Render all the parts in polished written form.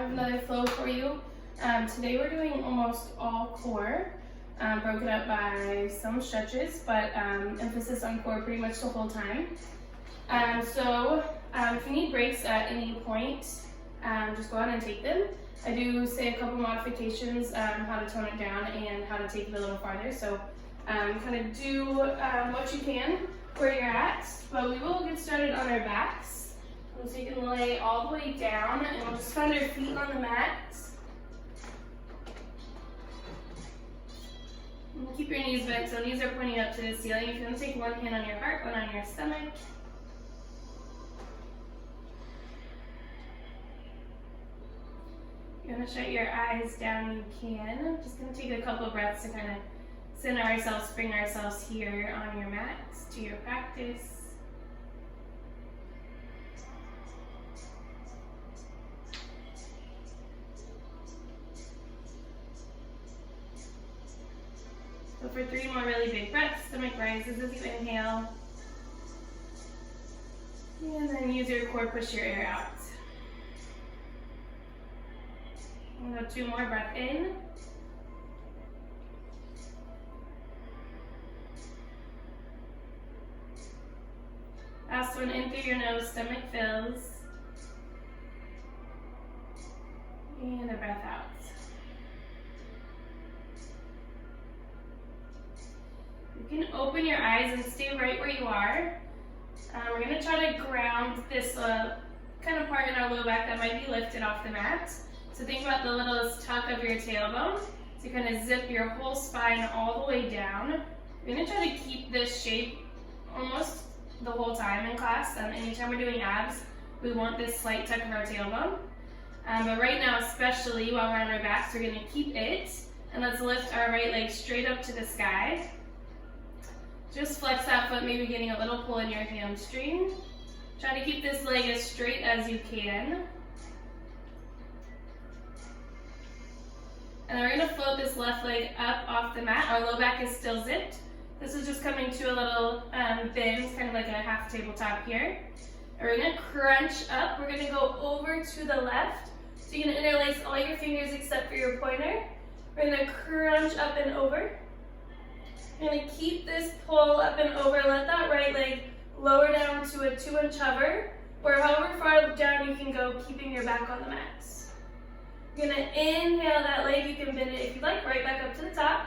have another flow for you. Today we're doing almost all core, broken up by some stretches, but emphasis on core pretty much the whole time. If you need breaks at any point, just go ahead and take them. I do say a couple modifications, how to tone it down and how to take it a little farther. So kind of do what you can where you're at, but we will get started on our backs. So you can lay all the way down and we'll just find our feet on the mat. And keep your knees bent, so knees are pointing up to the ceiling. If you want to take one hand on your heart, one on your stomach. If you want to shut your eyes down, you can. I'm just going to take a couple of breaths to kind of center ourselves, bring ourselves here on your mat to your practice. So for 3 more really big breaths, stomach rises as you inhale. And then use your core, push your air out. We'll go 2 more, breath in. Last one, in through your nose, stomach fills. And a breath out. You can open your eyes and stay right where you are. We're going to try to ground this kind of part in our low back that might be lifted off the mat. So think about the littlest tuck of your tailbone. So you kind of zip your whole spine all the way down. We're going to try to keep this shape almost the whole time in class. Anytime we're doing abs, we want this slight tuck of our tailbone. But right now, especially while we're on our backs, we're going to keep it. And let's lift our right leg straight up to the sky. Just flex that foot, maybe getting a little pull in your hamstring. Try to keep this leg as straight as you can. And then we're going to float this left leg up off the mat. Our low back is still zipped. This is just coming to a little bend, kind of like a half tabletop here. And we're going to crunch up. We're going to go over to the left. So you're going to interlace all your fingers except for your pointer. We're going to crunch up and over. You're going to keep this pull up and over. Let that right leg lower down to a 2-inch hover, or however far down you can go, keeping your back on the mat. You're going to inhale that leg. You can bend it if you like, right back up to the top.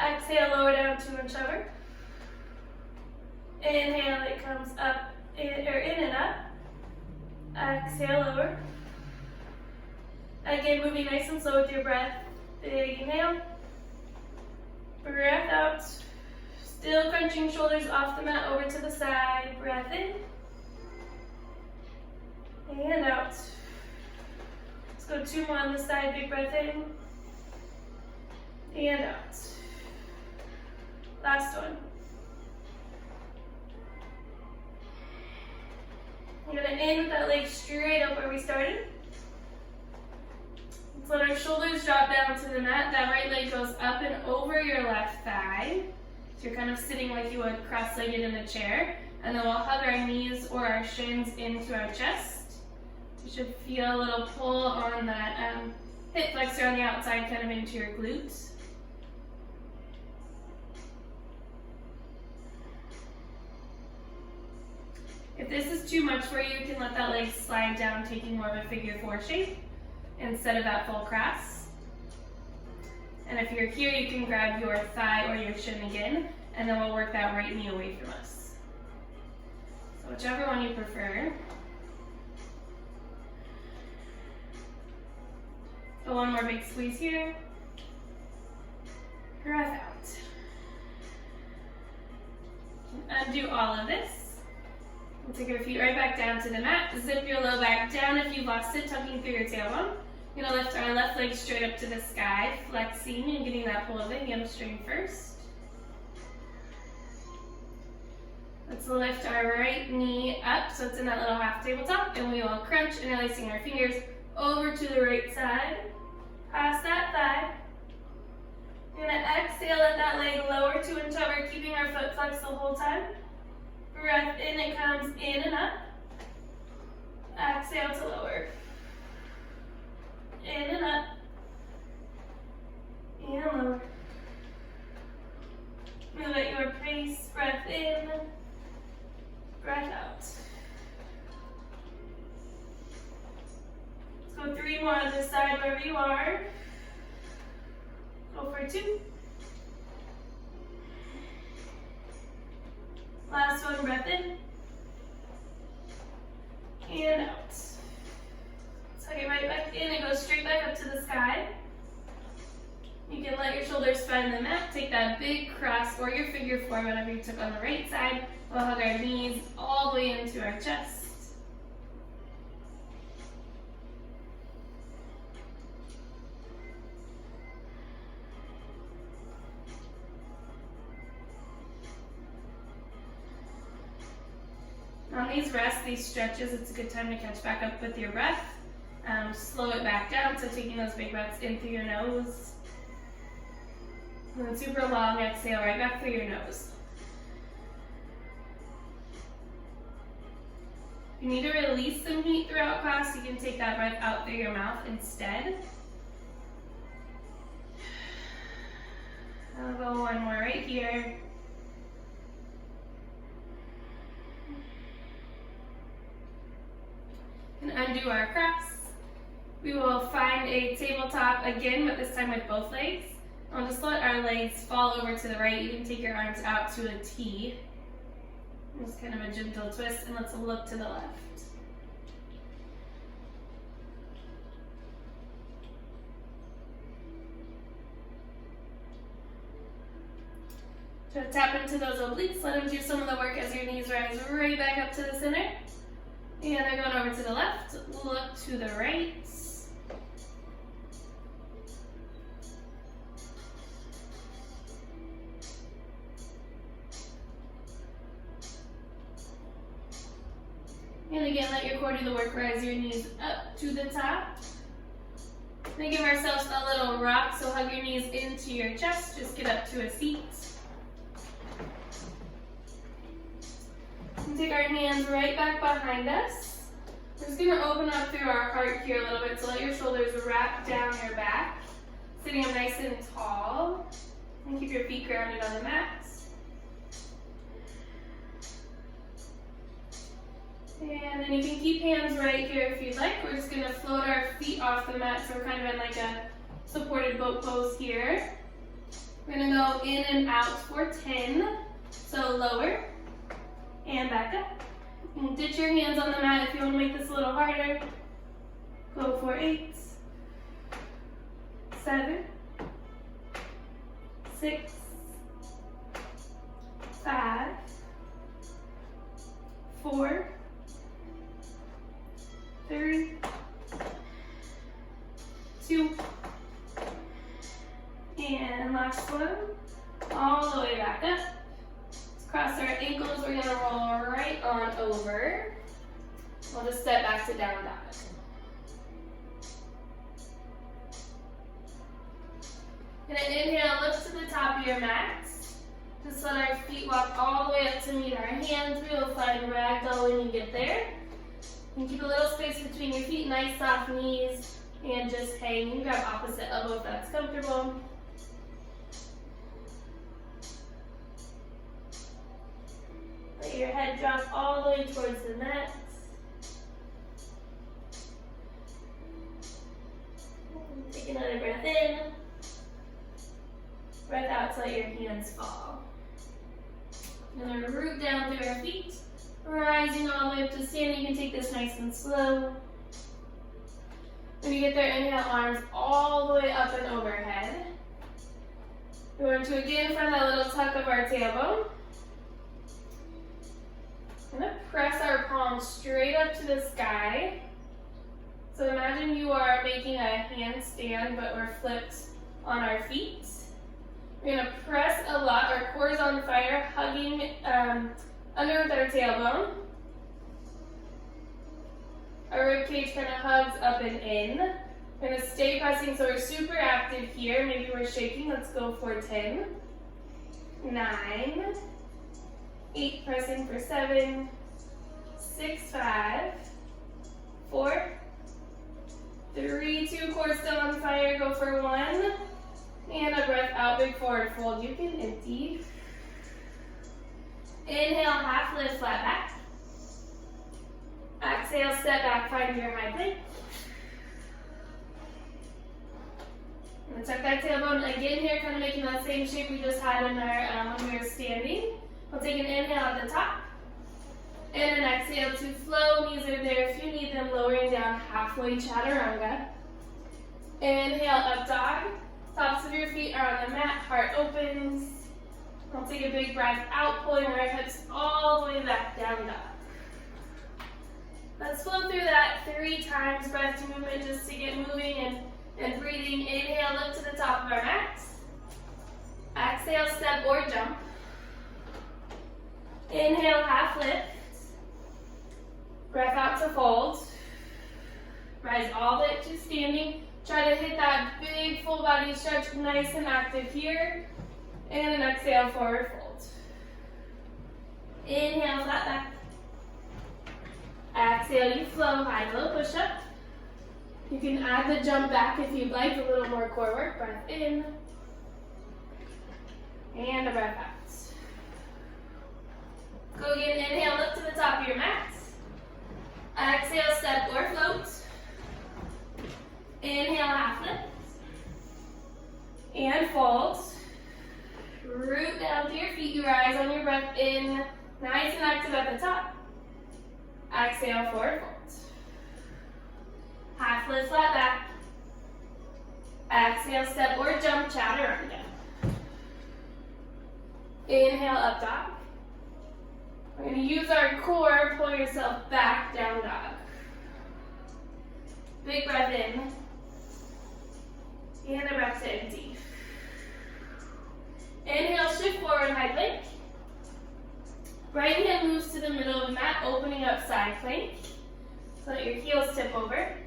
Exhale, lower down, 2-inch hover. Inhale, it comes up, in and up. Exhale, lower. Again, moving nice and slow with your breath. Big inhale. Breath out. Still crunching shoulders off the mat over to the side. Breath in. And out. Let's go 2 more on this side. Big breath in. And out. Last one. I'm going to end with that leg straight up where we started. Let's let our shoulders drop down to the mat. That right leg goes up and over your left thigh. So you're kind of sitting like you would cross-legged in a chair. And then we'll hug our knees or our shins into our chest. You should feel a little pull on that hip flexor on the outside, kind of into your glutes. If this is too much for you, you can let that leg slide down, taking more of a figure 4 shape instead of that full cross. And if you're here, you can grab your thigh or your shin again, and then we'll work that right knee away from us. So whichever one you prefer. So 1 more big squeeze here. Breath out. Undo all of this. We'll take your feet right back down to the mat. Zip your low back down if you've lost it, tucking through your tailbone. We're going to lift our left leg straight up to the sky, flexing and getting that pull of the hamstring first. Let's lift our right knee up so it's in that little half tabletop, and we will crunch, interlacing our fingers over to the right side, past that thigh. We're going to exhale, let that leg lower 2-inch hover, keeping our foot flexed the whole time. Breath in, it comes in and up. Exhale to lower. in and up, and lower. Move at your pace, breath in, breath out. Let's go 3 more on this side wherever you are. Go for 2. Last one, breath in, and out. Tuck it right back in and go straight back up to the sky. You can let your shoulders find the mat. Take that big cross or your figure 4, whatever you took on the right side. We'll hug our knees all the way into our chest. On these rests, these stretches, it's a good time to catch back up with your breath. Slow it back down, so taking those big breaths in through your nose. And then super long exhale right back through your nose. If you need to release some heat throughout class, you can take that breath out through your mouth instead. I'll go one more right here. And undo our cross. We will find a tabletop again, but this time with both legs. I'll just let our legs fall over to the right. You can take your arms out to a T. Just kind of a gentle twist, and let's look to the left. So tap into those obliques, let them do some of the work as your knees rise right back up to the center. And they're going over to the left, look to the right. And again, let your core do the work, rise your knees up to the top. Then give ourselves a little rock, so hug your knees into your chest, just get up to a seat. And take our hands right back behind us. We're just going to open up through our heart here a little bit, so let your shoulders wrap down your back, sitting up nice and tall, and keep your feet grounded on the mat. And then you can keep hands right here if you'd like. We're just going to float our feet off the mat, so we're kind of in like a supported boat pose here. We're going to go in and out for 10, so lower and back up. And ditch your hands on the mat if you want to make this a little harder. Go for 8, 7, 6, 5, 4, 3, 2, and last one, all the way back up. Let's cross our ankles, we're going to roll right on over. We'll just step back to down dog. Gonna inhale, lift to the top of your mat. Just let our feet walk all the way up to meet our hands. We will find ragdoll when you get there. And keep a little space between your feet, nice soft knees, and just hang. You can grab opposite elbow if that's comfortable. Let your head drop all the way towards the mat. Take another breath in. Breath out to let your hands fall. And then root down through our feet. Rising all the way up to standing. You can take this nice and slow. When you get there, inhale, arms all the way up and overhead. We're going to again find that little tuck of our tailbone. We're going to press our palms straight up to the sky. So imagine you are making a handstand, but we're flipped on our feet. We're going to press a lot. Our core is on fire, hugging under with our tailbone. Our rib cage kind of hugs up and in. We're going to stay pressing, so we're super active here. Maybe we're shaking. Let's go for 10, 9, 8, pressing for 7, 6, 5, 4, 3, 2, core still on fire, go for 1. And a breath out, big forward fold. You can empty. Inhale, half lift, flat back. Exhale, step back, find your high plank. And tuck that tailbone again here, kind of making that same shape we just had in our when we were standing. We'll take an inhale at the top. And an exhale to flow. Knees are there if you need them, lowering down halfway, chaturanga. Inhale, up dog. Tops of your feet are on the mat, heart opens. We'll take a big breath out, pulling right hips all the way back, down dog. Let's flow through that 3 times, breath to movement just to get moving and breathing. Inhale, lift to the top of our mat. Exhale, step or jump. Inhale, half lift. Breath out to fold. Rise all the way to standing. Try to hit that big full body stretch, nice and active here. And an exhale, forward fold. Inhale, flat back. Exhale, you flow, high low push up. You can add the jump back if you'd like, a little more core work. Breath in. And a breath out. Go again, inhale, lift to the top of your mat. Exhale, step or float. Inhale, half lift. And fold. Root down to your feet, you rise on your breath in. Nice and active at the top. Exhale, forward fold. Half lift, flat back. Exhale, step or jump, chaturanga. Inhale, up dog. We're going to use our core, pull yourself back, down dog. Big breath in. And a breath to empty. Inhale, shift forward, high plank. Right hand moves to the middle of the mat, opening up side plank. So that your heels tip over.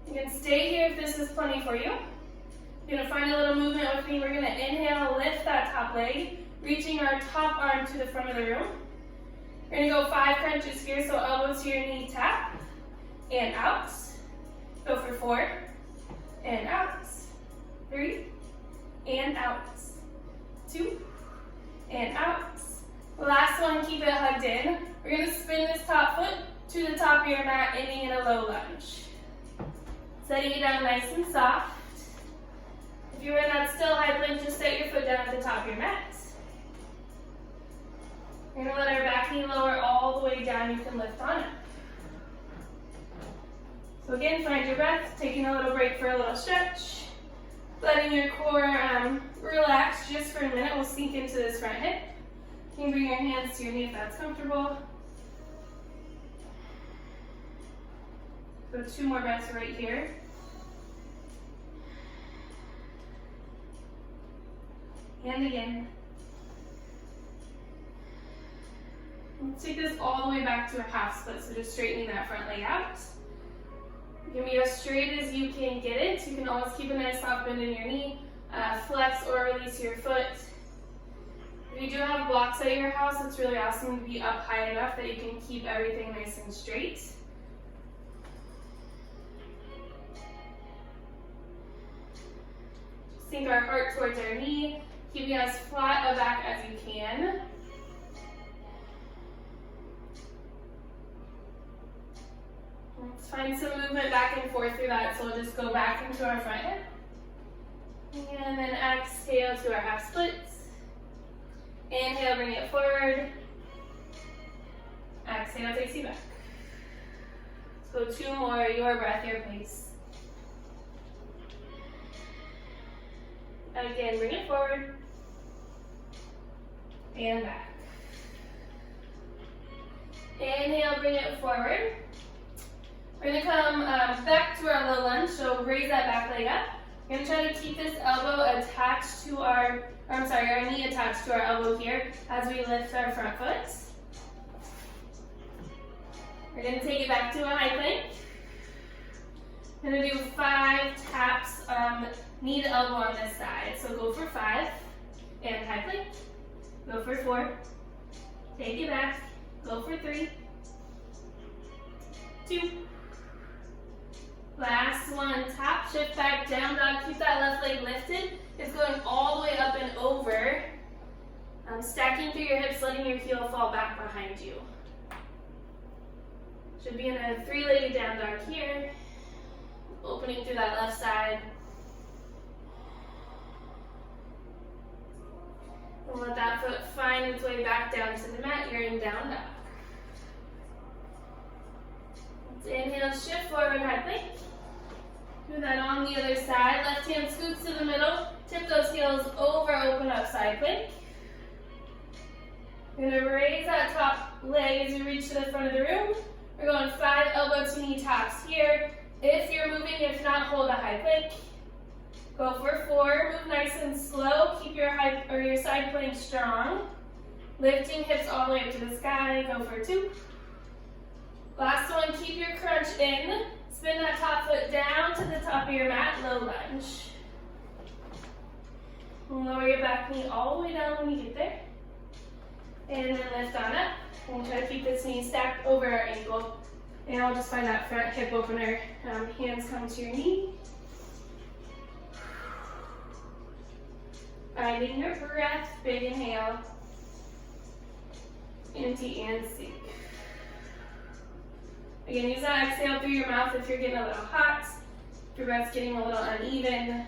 You can stay here if this is plenty for you. You're going to find a little movement with me. We're going to inhale, lift that top leg, reaching our top arm to the front of the room. We're going to go 5 crunches here, so elbows to your knee tap, and out. Go for 4, and out. 3, and out. 2, and out. Last one, keep it hugged in. We're going to spin this top foot to the top of your mat, ending in a low lunge. Setting it down nice and soft. If you're in that still high plank, just set your foot down at the top of your mat. We're going to let our back knee lower all the way down. You can lift on it. So again, find your breath, taking a little break for a little stretch. Letting your core relax just for a minute. We'll sink into this front hip. You can bring your hands to your knee if that's comfortable. So 2 more breaths right here. And again. Let's take this all the way back to a half split, so just straightening that front leg out. You can be as straight as you can get it. You can always keep a nice soft bend in your knee, flex or release your foot. If you do have blocks at your house, it's really awesome to be up high enough that you can keep everything nice and straight. Sink our heart towards our knee, keeping as flat a back as you can. Let's find some movement back and forth through that, so we'll just go back into our front hip. And then exhale to our half splits. Inhale, bring it forward. Exhale, takes you back. So 2 more, your breath, your pace. Again, bring it forward. And back. Inhale, bring it forward. We're going to come back to our low lunge, so raise that back leg up. We're going to try to keep this elbow attached to our knee attached to our elbow here as we lift our front foot. We're going to take it back to a high plank. We're going to do 5 taps, knee to elbow on this side. So go for 5, and high plank. Go for 4, take it back. Go for 3, 2, Last one, top, shift back, down dog. Keep that left leg lifted. It's going all the way up and over. Stacking through your hips, letting your heel fall back behind you. Should be in a three-legged down dog here. Opening through that left side. And let that foot find its way back down to the mat. You're in down dog. Let's inhale, shift forward, high plank. Do that on the other side. Left hand scoots to the middle. Tip those heels over, open up, side plank. You're going to raise that top leg as you reach to the front of the room. We're going 5 elbow to knee taps here. If you're moving, if not, hold a high plank. Go for 4. Move nice and slow. Keep your your side plank strong. Lifting hips all the way up to the sky. Go for 2. Last one. Keep your crunch in. Spin that top foot down to the top of your mat. Low lunge. Lower your back knee all the way down when you get there. And then lift on up. And try to keep this knee stacked over our ankle. And I'll just find that front hip opener. Hands come to your knee. Finding your breath. Big inhale. Empty and sink. Again, use that exhale through your mouth if you're getting a little hot. If your breath's getting a little uneven.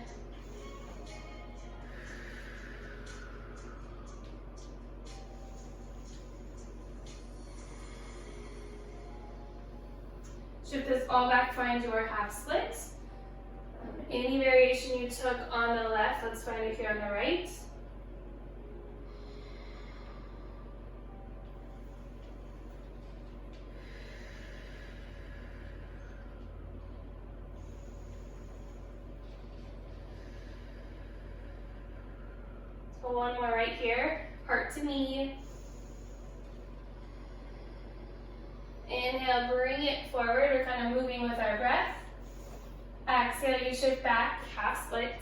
Shift this all back, find your half split. Any variation you took on the left, let's find it here on the right. So one more right here, heart to knee. Inhale, bring it forward. We're kind of moving with our breath. Exhale, you shift back, half split.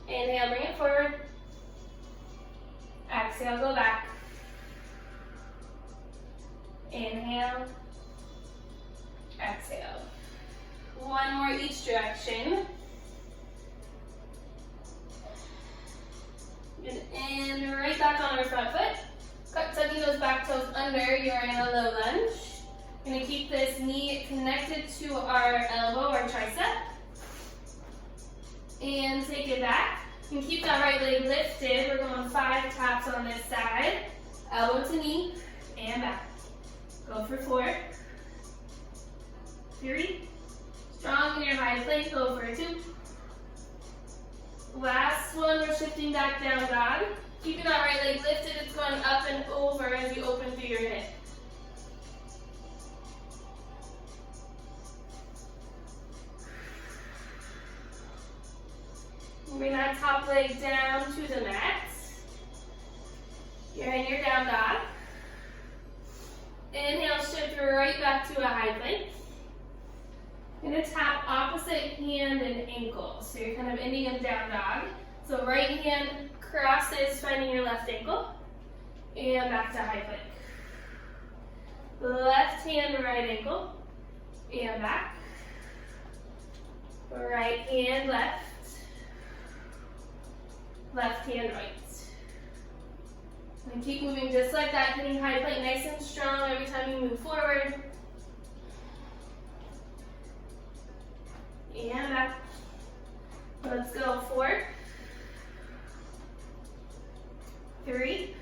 Inhale, bring it forward. Exhale, go back. Inhale. Exhale. One more each direction. And right back on our front foot. Tucking those back toes under, you're in a low lunge. We're going to keep this knee connected to our elbow or tricep. And take it back. You can keep that right leg lifted. We're going 5 taps on this side. Elbow to knee and back. Go for 4. 3. Strong in your high plank. Go for 2. Last one, we're shifting back down dog. Keeping that right leg lifted, it's going up and over as you open through your hip. Bring that top leg down to the mat. You're in your down dog. Inhale, shift right back to a high plank. You're going to tap opposite hand and ankle. So you're kind of ending in down dog. So right hand crosses, finding your left ankle. And back to high plank. Left hand, right ankle. And back. Right hand, left. Left hand, right. And keep moving just like that, hitting high plank nice and strong every time you move forward. And back. Let's go. 4. 3.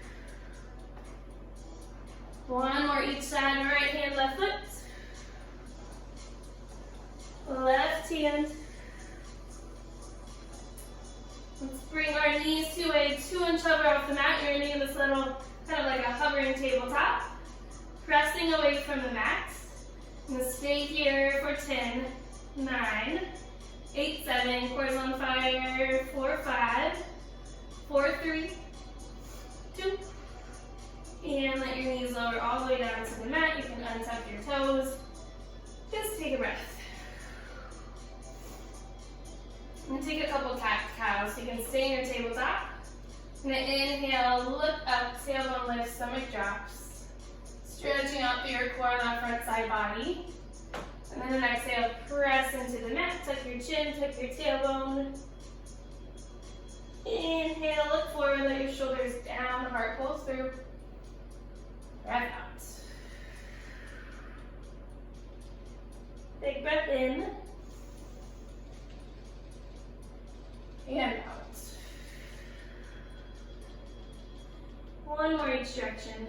One more each side, right hand, left foot. Left hand. Let's bring our knees to a 2-inch hover off the mat. You're in this little, kind of like a hovering tabletop. Pressing away from the mat. I'm going to stay here for 10, 9, 8, 7, quarters on fire, 4, 5, 4, 3, 2, and let your knees lower all the way down to the mat. You can untuck your toes. Just take a breath. And take a couple cat cows. So you can stay in your tabletop. I'm going to inhale, look up, tailbone lift, stomach drops. Stretching out through your core on that front side body. And then an exhale, press into the mat, tuck your chin, tuck your tailbone. Inhale, look forward, let your shoulders down, heart pulls through. Breath out. Big breath in. And out. One more each direction.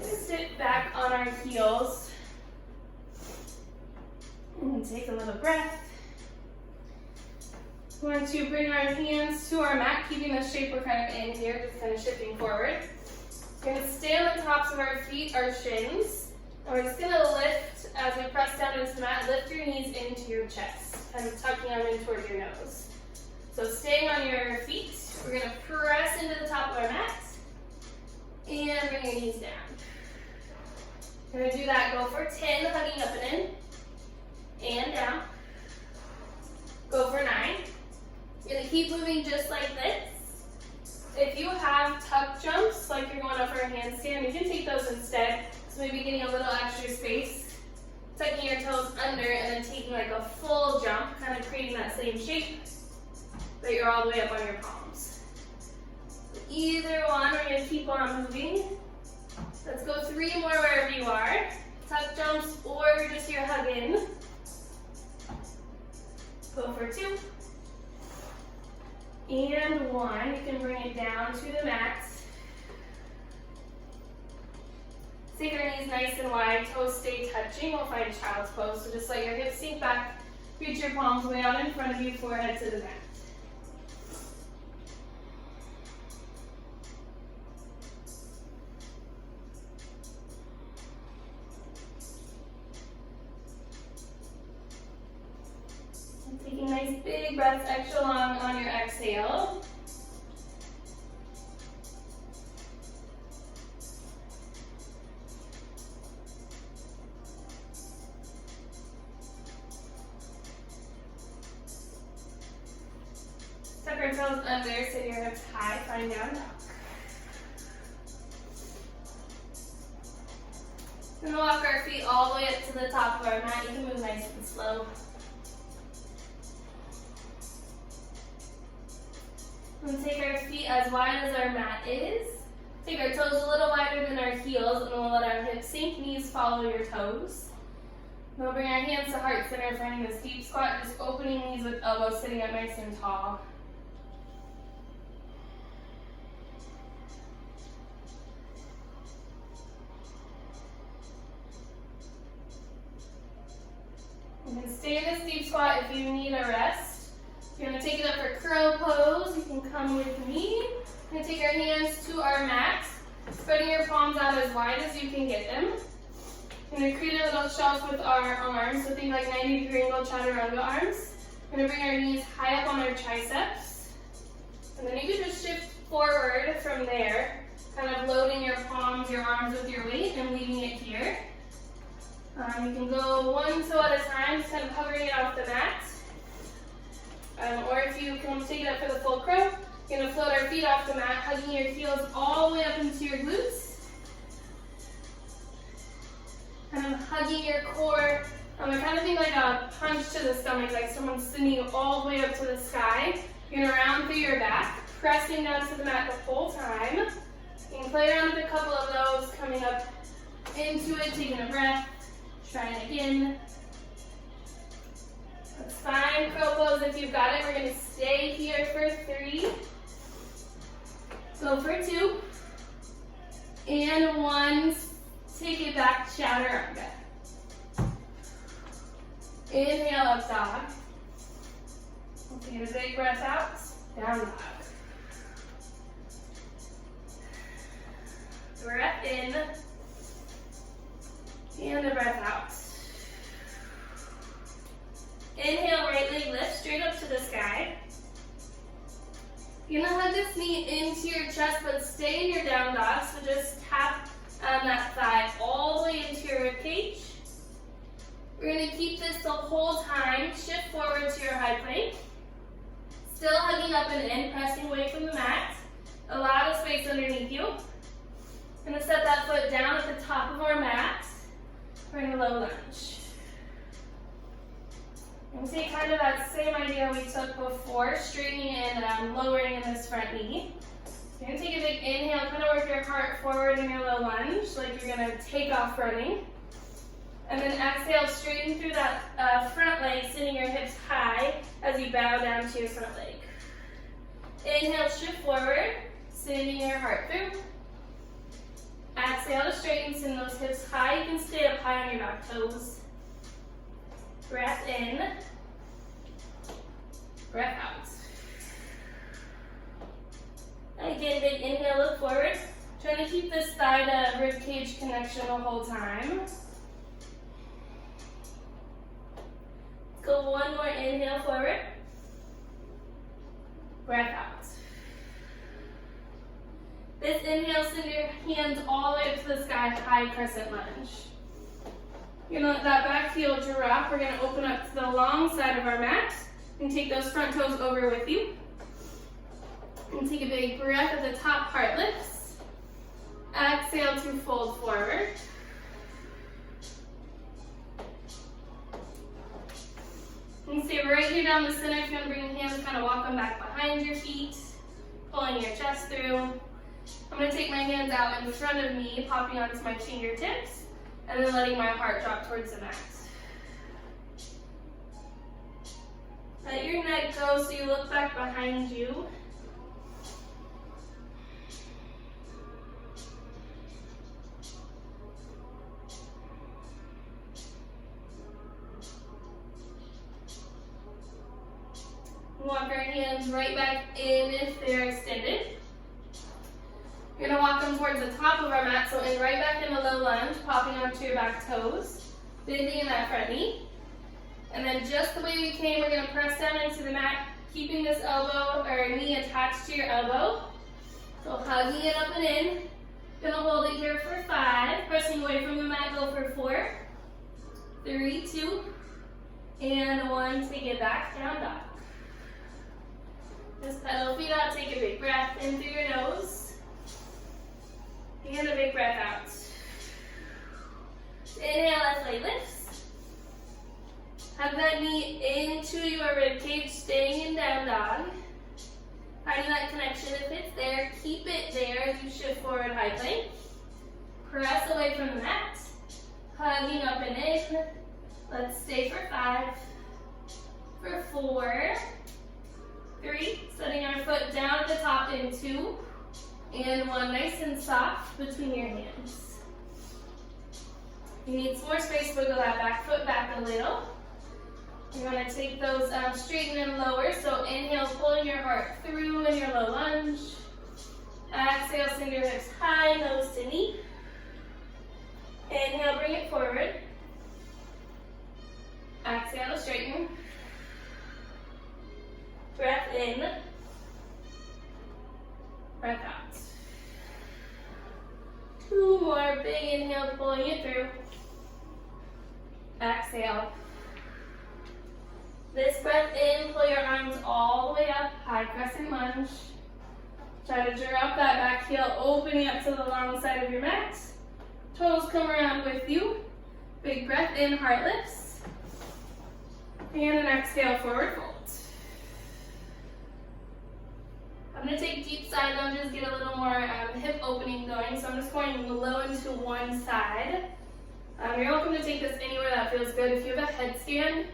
Sit back on our heels and take a little breath. We want to bring our hands to our mat, keeping the shape we're kind of in here, just kind of shifting forward. We're going to stay on the tops of our feet, our shins, and we're just going to lift as we press down into the mat. Lift your knees into your chest, kind of tucking them in towards your nose. So staying on your feet, we're going to press into the top of our mat and bring your knees down. We're going to do that. Go for 10, hugging up and in, and down. Go for 9. You're going to keep moving just like this. If you have tuck jumps, like you're going up for a handstand, you can take those instead. So maybe getting a little extra space, tucking your toes under, and then taking like a full jump, kind of creating that same shape, but you're all the way up on your palms. Either one, we're going to keep on moving. Let's go 3 more wherever you are. Tuck jumps, or just your hug in. Go for 2. And 1. You can bring it down to the mat. Take our knees nice and wide, toes stay touching. We'll find child's pose. So just let your hips sink back, reach your palms way out in front of you, forehead to the mat. And taking nice big breaths, extra long on your exhale. Tuck our toes under, sit your hips high, find down dog. And walk our feet all the way up to the top of our mat. You can move nice and slow. And take our feet as wide as our mat is. Take our toes a little wider than our heels, and we'll let our hips sink, knees follow your toes. We'll bring our hands to heart center, finding this deep squat, just opening knees with elbows sitting up nice and tall. You can stay in this deep squat if you need a rest. If you're going to take it up for crow pose, you can come with me. We're going to take our hands to our mat, spreading your palms out as wide as you can get them. We're going to create a little shelf with our arms, so think like 90-degree angle chaturanga arms. We're going to bring our knees high up on our triceps. And then you can just shift forward from there, kind of loading your palms, your arms with your weight and leaving it here. You can go one toe at a time, just kind of hovering it off the mat. Or if you can take it up for the full crow, you're going to float our feet off the mat, hugging your heels all the way up into your glutes. Kind of hugging your core. I kind of think like a punch to the stomach, like someone's sending you all the way up to the sky. You're going to round through your back, pressing down to the mat the whole time. You can play around with a couple of those, coming up into it, taking a breath. Try it again. That's fine. Crow pose if you've got it. We're going to stay here for 3. Go for 2. And 1. Take it back, chaturanga. Inhale, up dog. Take a big breath out. Down dog. Breath in. And a breath out. Inhale, right leg lift straight up to the sky. You're gonna hug this knee into your chest, but stay in your down dog. So just tap that thigh all the way into your rib cage. We're gonna keep this the whole time. Shift forward to your high plank. Still hugging up and in, pressing away from the mat. A lot of space underneath you. Gonna set that foot down at the top of our mat. We're in a low lunge. And take kind of that same idea we took before, straightening and lowering in this front knee. You're gonna take a big inhale, kind of work your heart forward in your low lunge, like you're gonna take off running. And then exhale, straighten through that front leg, sending your hips high as you bow down to your front leg. Inhale, shift forward, sending your heart through. Exhale to straighten, send those hips high. You can stay up high on your back toes. Breath in, breath out. Again, big inhale, look forward. Trying to keep this thigh to rib cage connection the whole time. Go one more inhale forward. Breath out. This inhale, send your hands all the way up to the sky, high crescent lunge. You're gonna let that back heel drop. We're gonna open up to the long side of our mat and take those front toes over with you. And take a big breath at the top, heart lifts. Exhale to fold forward. You can stay right here down the center. If you want to bring your hands, kind of walk them back behind your feet, pulling your chest through. I'm going to take my hands out in front of me, popping onto my fingertips, and then letting my heart drop towards the mat. Let your neck go so you look back behind you. Walk our hands right back in if they're extended. You're going to walk them towards the top of our mat, so in right back in a low lunge, popping onto your back toes, bending in that front knee. And then just the way we came, we're going to press down into the mat, keeping this elbow or knee attached to your elbow. So hugging it up and in. Going to hold it here for 5, pressing away from the mat, go for 4, 3, 2, and 1. Take it back, down dog. Just pedal feet out, take a big breath in through your nose. And a big breath out. Inhale, left leg lifts. Hug that knee into your rib cage, staying in down dog. Finding that connection if it's there, keep it there as you shift forward, high plank. Press away from the mat. Hugging up and in. Let's stay for 5, for 4, 3, setting our foot down at the top in 2, and 1, nice and soft between your hands. You need some more space, wiggle that back foot back a little. You're going to take those straighten and lower, so inhale, pulling your heart through in your low lunge. Exhale, send your hips high, nose to knee. Inhale, bring it forward. Exhale, straighten. Breath in, breath out. 2 more, big inhale, pulling it through. Exhale. This breath in, pull your arms all the way up, high crescent lunge. Try to drop that back heel, opening up to the long side of your mat. Toes come around with you. Big breath in, heart lifts. And an exhale, forward fold. I'm going to take deep side lunges, get a little more hip opening going. So I'm just going low into one side. You're welcome to take this anywhere that feels good. If you have a headstand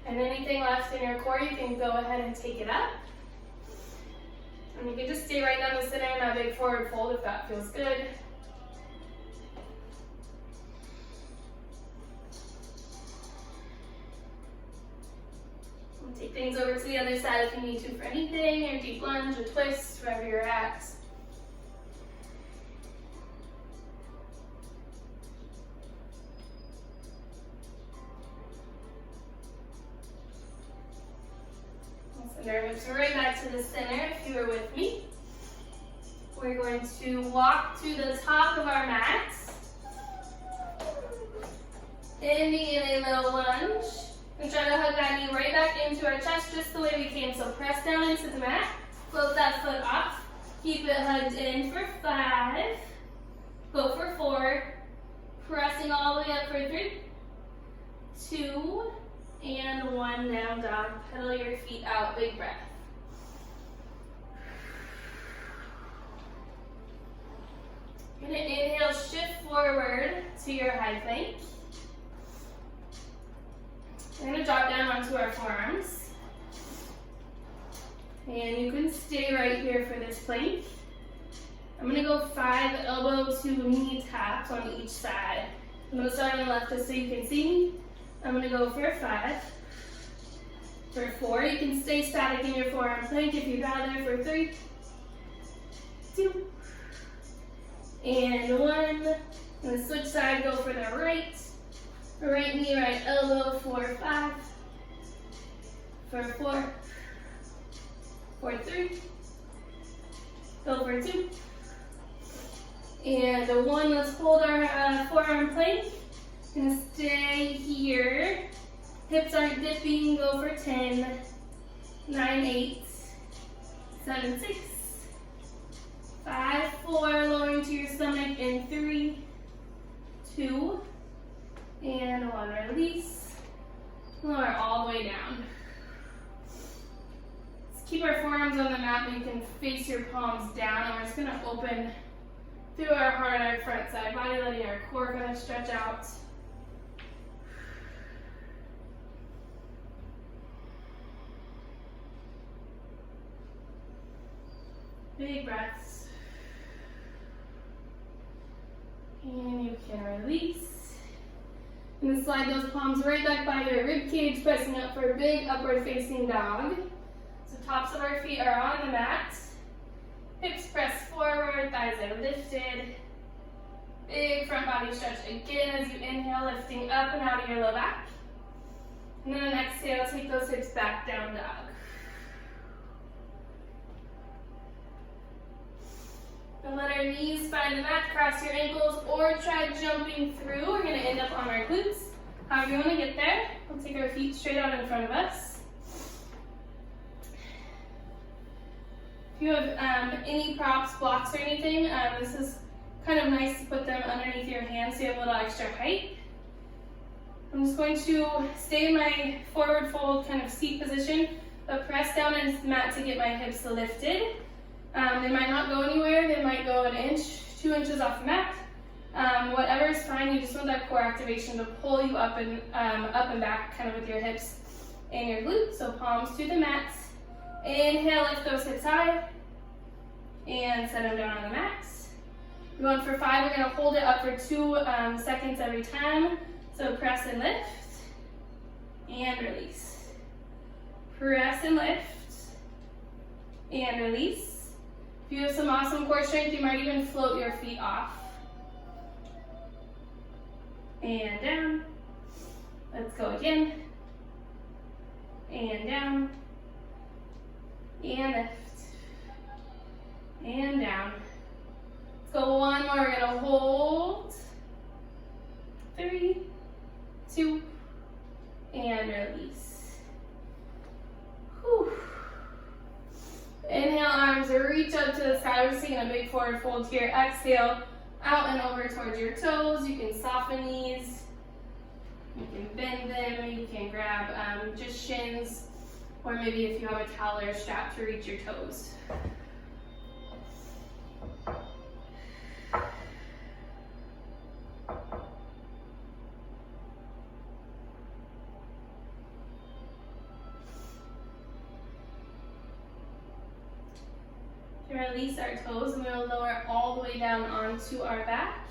and anything left in your core, you can go ahead and take it up. And you can just stay right down the center in that big forward fold if that feels good. Take things over to the other side if you need to for anything, or deep lunge, or twist, wherever you're at. Send our hips right back to the center if you were with me. We're going to walk to the top of our mats. Ending in a low lunge. We try to hug that knee right back into our chest just the way we came. So press down into the mat, float that foot off, Keep it hugged in for 5. Go for 4. Pressing all the way up for 3, 2, and 1. Down dog. Pedal your feet out. Big breath. You're going to inhale, shift forward to your high plank. We're going to drop down onto our forearms. And you can stay right here for this plank. I'm going to go 5 elbow to knee taps on each side. I'm going to start on the left just so you can see me. I'm going to go for 5. For 4, you can stay static in your forearm plank if you'd rather. For 3, 2, and 1. And the switch side, go for the right. Right knee, right elbow for 5. For 4. For 3. Go for 2. And 1, let's hold our forearm plank. Gonna stay here. Hips aren't dipping, go for 10, 9, 8, 7, 6, 5, 4, lowering to your stomach in 3, 2, and 1, release. Lower all the way down. Let's keep our forearms on the mat, but you can face your palms down, and we're just gonna open through our heart, our front side body, letting our core kind of stretch out. Big breaths. And you can release. And then slide those palms right back by your rib cage, pressing up for a big upward facing dog. So tops of our feet are on the mat. Hips press forward, thighs are lifted. Big front body stretch again as you inhale, lifting up and out of your low back. And then on exhale, take those hips back, down dog. And let our knees find the mat, cross your ankles, or try jumping through. We're going to end up on our glutes. However you want to get there, we'll take our feet straight out in front of us. If you have any props, blocks, or anything, this is kind of nice to put them underneath your hands so you have a little extra height. I'm just going to stay in my forward fold kind of seat position, but press down into the mat to get my hips lifted. They might not go anywhere, they might go an inch, 2 inches off the mat. Whatever is fine, you just want that core activation to pull you up and back kind of with your hips and your glutes. So palms to the mat. Inhale, lift those hips high. And set them down on the mat. We're going for 5, we're going to hold it up for 2 seconds every time. So press and lift. And release. Press and lift. And release. If you have some awesome core strength, you might even float your feet off. And down. Let's go again. And down. And lift. And down. Let's go 1 more. We're going to hold. 3, 2, and release. Whew. Inhale, arms reach up to the sky. We're just taking a big forward fold here. Exhale, out and over towards your toes. You can soften these. You can bend them. You can grab just shins, or maybe if you have a towel or a strap to reach your toes. Release our toes, and we'll lower all the way down onto our back.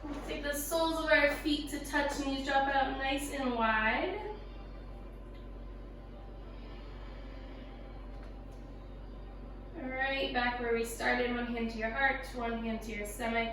We'll take the soles of our feet to touch, knees drop out nice and wide. All right, back where we started, 1 hand to your heart, 1 hand to your stomach.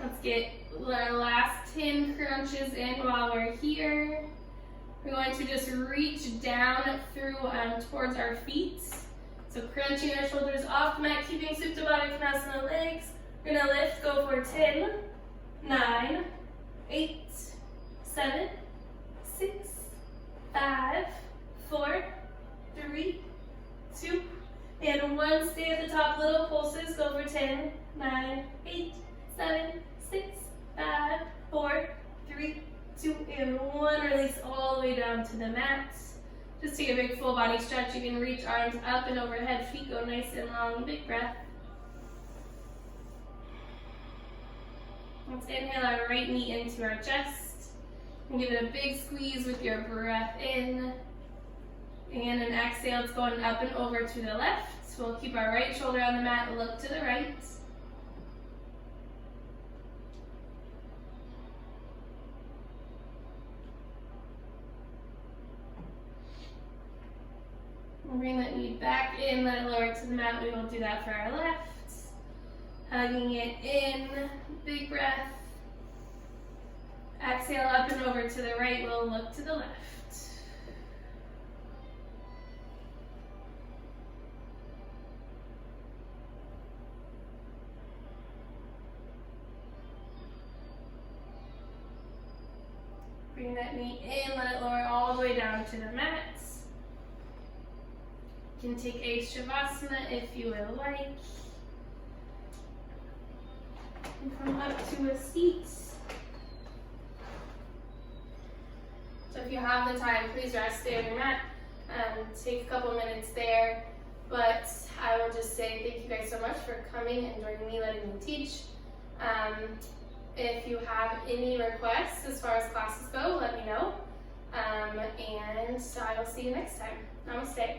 Let's get our last 10 crunches in while we're here. We're going to just reach down through towards our feet. So crunching our shoulders off the mat, keeping Supta Baddha Konasana legs. We're gonna lift, go for 10, 9, 8, 7, 6, 5, 4, 3, 2, and 1. Stay at the top, little pulses. Go for 10, 9, 8, 7, 6, 5, 4, 3, 2, and 1. Release all the way down to the mat. Just take a big full body stretch. You can reach arms up and overhead. Feet go nice and long. Big breath. Let's inhale our right knee into our chest. And give it a big squeeze with your breath in. And an exhale, it's going up and over to the left. So we'll keep our right shoulder on the mat, look to the right. We'll bring that knee back in, let it lower to the mat. We will do that for our left. Hugging it in, big breath. Exhale up and over to the right, we'll look to the left. Bring that knee in, let it lower all the way down to the mat. You can take a Shavasana if you would like. And come up to a seat. So if you have the time, please rest, stay on your mat. Take a couple minutes there. But I will just say thank you guys so much for coming and joining me, letting me teach. If you have any requests as far as classes go, let me know. And I will see you next time. Namaste.